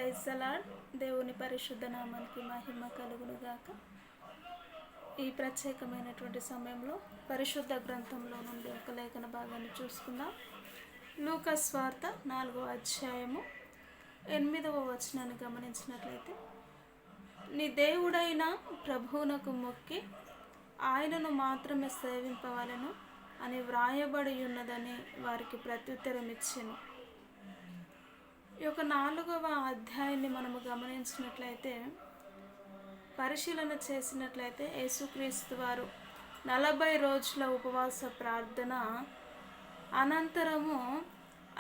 Praise the lord. దేవుని పరిశుద్ధ నామానికి మహిమ కలుగును గాక. ఈ ప్రత్యేకమైనటువంటి సమయంలో పరిశుద్ధ గ్రంథంలో నుండి ఒక లేఖన భాగాన్ని చూసుకుందాం. లూకా స్వార్త 4వ అధ్యాయము 8వ వచనాన్ని గమనించినట్లయితే, నీ దేవుడైన ప్రభువునకు మొక్కి ఆయనను మాత్రమే సేవింపవలెను అని వ్రాయబడి ఉన్నదని వారికి ప్రత్యుత్తరం ఇచ్చెను. ఈ యొక్క 4వ అధ్యాయాన్ని మనము గమనించినట్లయితే, పరిశీలన చేసినట్లయితే యేసుక్రీస్తు వారు 40 రోజుల ఉపవాస ప్రార్థన అనంతరము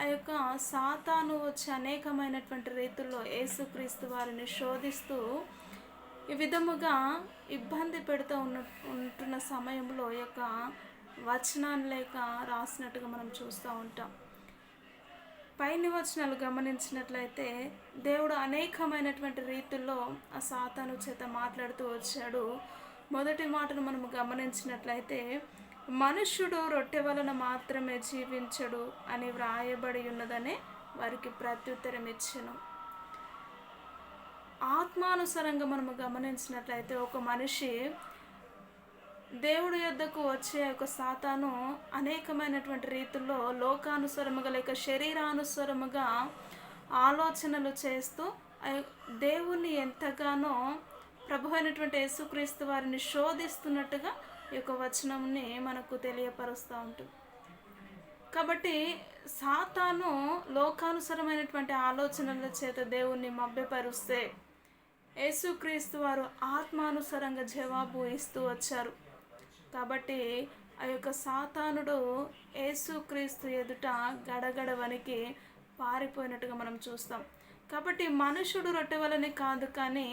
ఆ యొక్క సాతాను వచ్చి అనేకమైనటువంటి రీతుల్లో యేసుక్రీస్తు వారిని శోధిస్తూ ఈ విధముగా ఇబ్బంది పెడుతూ ఉంటున్న సమయంలో ఈ యొక్క వచనాన్ని లేక రాసినట్టుగా మనం చూస్తూ ఉంటాం. పైన వచనాలు గమనించినట్లయితే దేవుడు అనేకమైనటువంటి రీతుల్లో ఆ సాతాను చేత మాట్లాడుతూ వచ్చాడు. మొదటి మాటను మనము గమనించినట్లయితే, మనుష్యుడు రొట్టె వలన మాత్రమే జీవించడు అని వ్రాయబడి ఉన్నదని వారికి ప్రత్యుత్తరం ఇచ్చెను. ఆత్మానుసారంగా మనము గమనించినట్లయితే ఒక మనిషి దేవుడి యొద్దకు వచ్చే ఒక సాతాను అనేకమైనటువంటి రీతుల్లో లోకానుసారముగా లేక శరీరానుసారముగా ఆలోచనలు చేస్తూ దేవుణ్ణి ఎంతగానో ప్రభు అయినటువంటి యేసుక్రీస్తు వారిని శోధిస్తున్నట్టుగా ఈ యొక్క వచనంని మనకు తెలియపరుస్తూ ఉంటుంది. కాబట్టి సాతాను లోకానుసారమైనటువంటి ఆలోచనల చేత దేవుణ్ణి మభ్యపరుస్తే యేసుక్రీస్తు వారు ఆత్మానుసారంగా జవాబు ఇస్తూ వచ్చారు. కాబట్టి ఆ యొక్క సాతానుడు యేసుక్రీస్తు ఎదుట గడగడ వణికి పారిపోయినట్టుగా మనం చూస్తాం. కాబట్టి మనుషుడు రొట్టె వలన కాదు, కానీ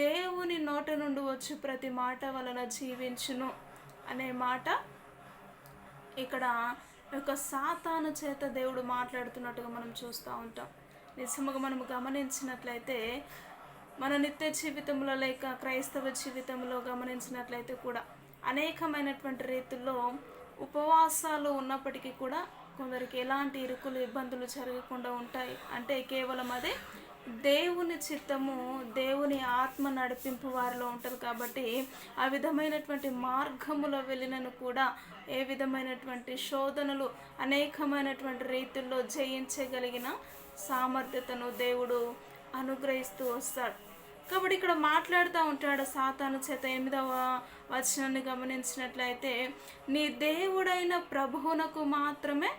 దేవుని నోట నుండి వచ్చి ప్రతి మాట వలన జీవించును అనే మాట ఇక్కడ యొక్క సాతాను చేత దేవుడు మాట్లాడుతున్నట్టుగా మనం చూస్తూ ఉంటాం. నిజముగా మనం గమనించినట్లయితే మన నిత్య జీవితంలో లేక క్రైస్తవ జీవితంలో గమనించినట్లయితే కూడా అనేకమైనటువంటి రీతుల్లో ఉపవాసాలు ఉన్నప్పటికీ కూడా కొందరికి ఎలాంటి ఇరుకులు ఇబ్బందులు జరగకుండా ఉంటాయి. అంటే కేవలం అదే దేవుని చిత్తము, దేవుని ఆత్మ నడిపింపు వారిలో ఉంటారు. కాబట్టి ఆ విధమైనటువంటి మార్గములో వెళ్ళినను కూడా ఏ విధమైనటువంటి శోధనలు అనేకమైనటువంటి రీతుల్లో జయించగలిగిన సామర్థ్యతను దేవుడు అనుగ్రహిస్తూ వస్తాడు. కాబట్టి ఇక్కడ మాట్లాడుతూ ఉంటాడు సాతాను చేత. 8వ వచనాన్ని గమనించినట్లయితే, నీ దేవుడైన ప్రభువునకు మాత్రమే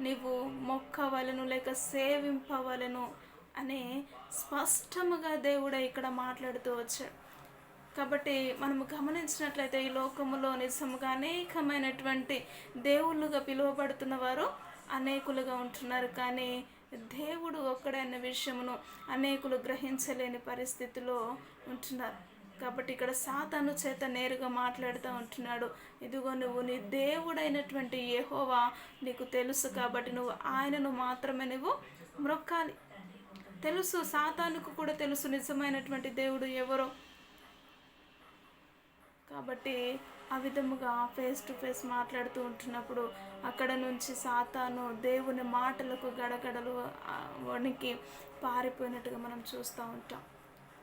నీవు మొక్కవలెను లేక సేవింపవలెను అని స్పష్టముగా దేవుడే ఇక్కడ మాట్లాడుతూ వచ్చాడు. కాబట్టి మనము గమనించినట్లయితే ఈ లోకములో నిజముగా అనేకమైనటువంటి దేవుళ్ళుగా పిలువబడుతున్న వారు అనేకులుగా ఉంటున్నారు. కానీ దేవుడు ఒక్కడే అన్న విషయమును అనేకులు గ్రహించలేని పరిస్థితిలో ఉంటున్నారు. కాబట్టి ఇక్కడ సాతాను చేత నేరుగా మాట్లాడుతూ ఉంటున్నాడు, ఇదిగో నువ్వు నీ దేవుడైనటువంటి యెహోవా నీకు తెలుసు, కాబట్టి నువ్వు ఆయనను మాత్రమే నువ్వు మ్రొక్కాలి. తెలుసు, సాతానుకు కూడా తెలుసు నిజమైనటువంటి దేవుడు ఎవరో. కాబట్టి ఆ విధముగా ఫేస్ టు ఫేస్ మాట్లాడుతూ ఉంటున్నప్పుడు అక్కడ నుంచి సాతాను దేవుని మాటలకు గడగడలు వణికి పారిపోయినట్టుగా మనం చూస్తూ ఉంటాం.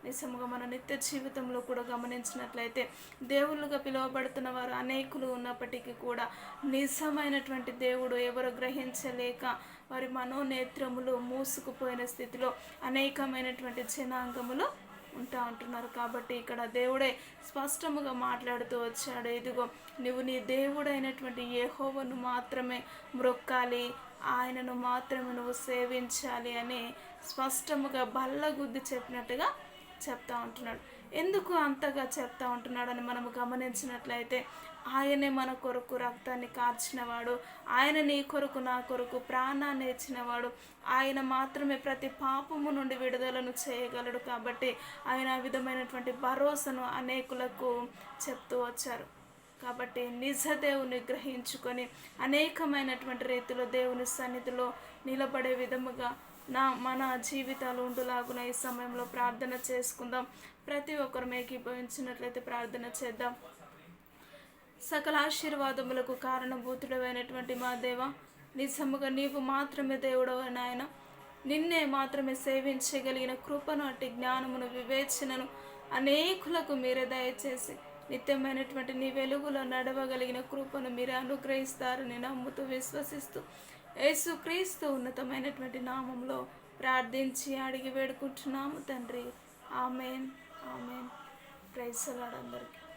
నిజముగా మన నిత్య జీవితంలో కూడా గమనించినట్లయితే దేవుళ్ళుగా పిలువబడుతున్న వారు అనేకులు ఉన్నప్పటికీ కూడా నిజమైనటువంటి దేవుడు ఎవరు గ్రహించలేక వారి మనోనేత్రములు మూసుకుపోయిన స్థితిలో అనేకమైనటువంటి జనాంగములు ఉంటున్నారు. కాబట్టి ఇక్కడ దేవుడే స్పష్టముగా మాట్లాడుతూ వచ్చాడు, ఇదిగో నువ్వు నీ దేవుడైనటువంటి యెహోవాను మాత్రమే మ్రొక్కాలి, ఆయనను మాత్రమే నువ్వు సేవించాలి అని స్పష్టముగా బల్లగుద్ది చెప్పినట్టుగా చెప్తా ఉంటున్నాడు. ఎందుకు అంతగా చెప్తా ఉంటున్నాడని మనము గమనించినట్లయితే, ఆయనే మన కొరకు రక్తాన్ని కార్చినవాడు, ఆయన నీ కొరకు నా కొరకు ప్రాణాన్ని ఇచ్చినవాడు, ఆయన మాత్రమే ప్రతి పాపము నుండి విడుదలను చేయగలడు. కాబట్టి ఆయన ఆ విధమైనటువంటి భరోసాను అనేకులకు చెప్తూ వచ్చారు. కాబట్టి నిజ దేవుని గ్రహించుకొని అనేకమైనటువంటి రీతిలో దేవుని సన్నిధిలో నిలబడే విధముగా మన జీవితాలు ఉండులాగున ఈ సమయంలో ప్రార్థన చేసుకుందాం. ప్రతి ఒక్కరు ఏకీభవించినట్లయితే ప్రార్థన చేద్దాం. సకల ఆశీర్వాదములకు కారణభూతుడమైనటువంటి మా దేవ, నిజముగా నీవు మాత్రమే దేవుడవు నాయన. నిన్నే మాత్రమే సేవించగలిగిన కృపను, అట్టి జ్ఞానమును, వివేచనను అనేకులకు మీరే దయచేసి నిత్యమైనటువంటి నీ వెలుగులో నడవగలిగిన కృపను మీరే అనుగ్రహిస్తారని నమ్ముతూ విశ్వసిస్తూ యేసుక్రీస్తు ఉన్నతమైనటువంటి నామంలో ప్రార్థించి అడిగి వేడుకుంటున్నాము తండ్రి. Amen. Amen. Praise the Lord అందరికీ.